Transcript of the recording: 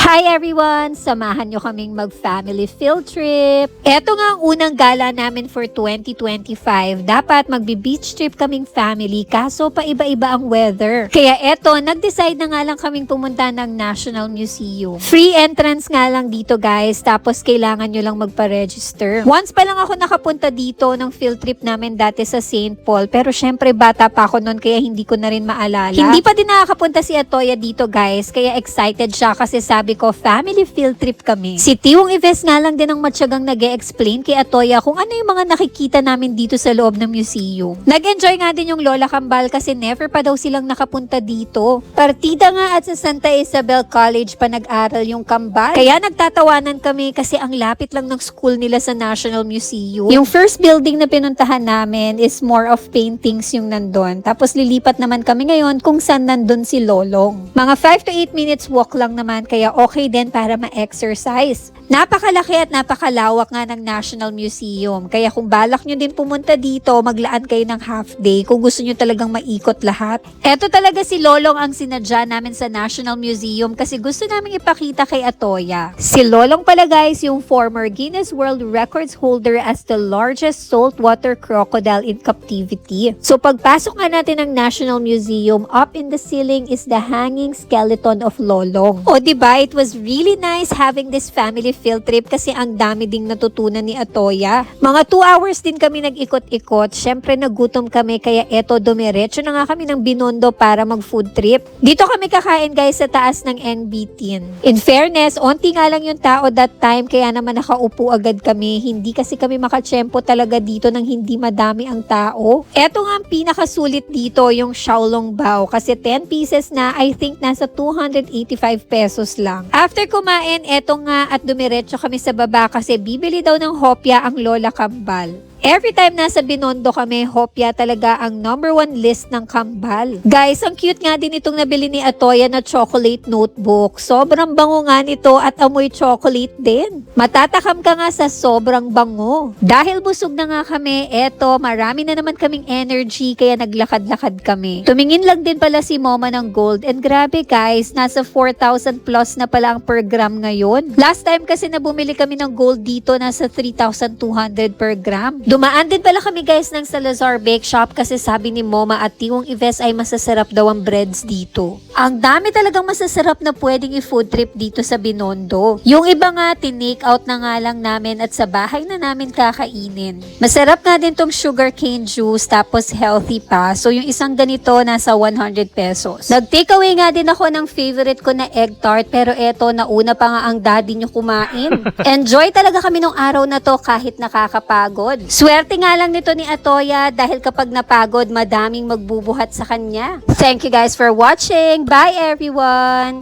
Hi everyone! Samahan nyo kaming mag-family field trip. Eto nga ang unang gala namin for 2025. Dapat magbi-beach trip kaming family kaso paiba-iba ang weather. Kaya eto, nag-decide na nga lang kaming pumunta ng National Museum. Free entrance nga lang dito guys, tapos kailangan nyo lang magpa-register. Once pa lang ako nakapunta dito ng field trip namin dati sa St. Paul, pero syempre bata pa ako noon kaya hindi ko na rin maalala. Hindi pa din nakakapunta si Atoya dito guys, kaya excited siya kasi sabi ko, family field trip kami. Si Tiwong Ives nga lang din ang matyagang nag-e-explain kay Atoya kung ano yung mga nakikita namin dito sa loob ng museum. Nag-enjoy nga din yung Lola Kambal kasi never pa daw silang nakapunta dito. Partida nga at sa Santa Isabel College pa nag-aral yung Kambal. Kaya nagtatawanan kami kasi ang lapit lang ng school nila sa National Museum. Yung first building na pinuntahan namin is more of paintings yung nandun. Tapos lilipat naman kami ngayon kung saan nandun si Lolong. Mga 5 to 8 minutes walk lang naman kaya okay din para ma-exercise. Napakalaki at napakalawak nga ng National Museum. Kaya kung balak nyo din pumunta dito, maglaan kayo ng half day kung gusto nyo talagang maikot lahat. Eto talaga si Lolong ang sinadya namin sa National Museum kasi gusto namin ipakita kay Atoya. Si Lolong pala guys yung former Guinness World Records holder as the largest saltwater crocodile in captivity. So pagpasok nga natin ng National Museum, up in the ceiling is the hanging skeleton of Lolong. O diba, it was really nice having this family field trip kasi ang dami ding natutunan ni Atoya. Mga 2 hours din kami nag-ikot-ikot. Syempre nagutom kami kaya eto dumiretso na nga kami ng Binondo para mag-food trip. Dito kami kakain guys sa taas ng NB10. In fairness, onti nga lang yung tao that time kaya naman nakaupo agad kami. Hindi kasi kami makatsyempo talaga dito nang hindi madami ang tao. Eto nga ang pinakasulit dito, yung Xiaolong Bao kasi 10 pieces na, I think nasa 285 pesos lang. After kumain, eto nga at dumiretso kami sa baba kasi bibili daw ng hopya ang Lola Kambal. Every time nasa Binondo kami, hopya talaga ang number 1 list ng Kambal. Guys, ang cute nga din itong nabili ni Atoya na chocolate notebook. Sobrang bango nga nito at amoy chocolate din. Matatakam ka nga sa sobrang bango. Dahil busog na nga kami, eto, marami na naman kaming energy kaya naglakad-lakad kami. Tumingin lang din pala si Mama ng gold and grabe guys, nasa 4,000 plus na pala ang per gram ngayon. Last time kasi na bumili kami ng gold dito, nasa 3,200 per gram. Dumaan din pala kami guys ng Salazar Bake Shop kasi sabi ni Mama at Tiwong Ives ay masasarap daw ang breads dito. Ang dami talagang masasarap na pwedeng i-food trip dito sa Binondo. Yung iba nga, tinake out na nga lang namin at sa bahay na namin kakainin. Masarap nga din tong sugarcane juice tapos healthy pa. So yung isang ganito nasa 100 pesos. Nag-takeaway nga din ako ng favorite ko na egg tart pero eto, nauna pa nga ang daddy nyo kumain. Enjoy talaga kami nung araw na to kahit nakakapagod. Swerte nga lang nito ni Atoya dahil kapag napagod, madaming magbubuhat sa kanya. Thank you guys for watching. Bye everyone!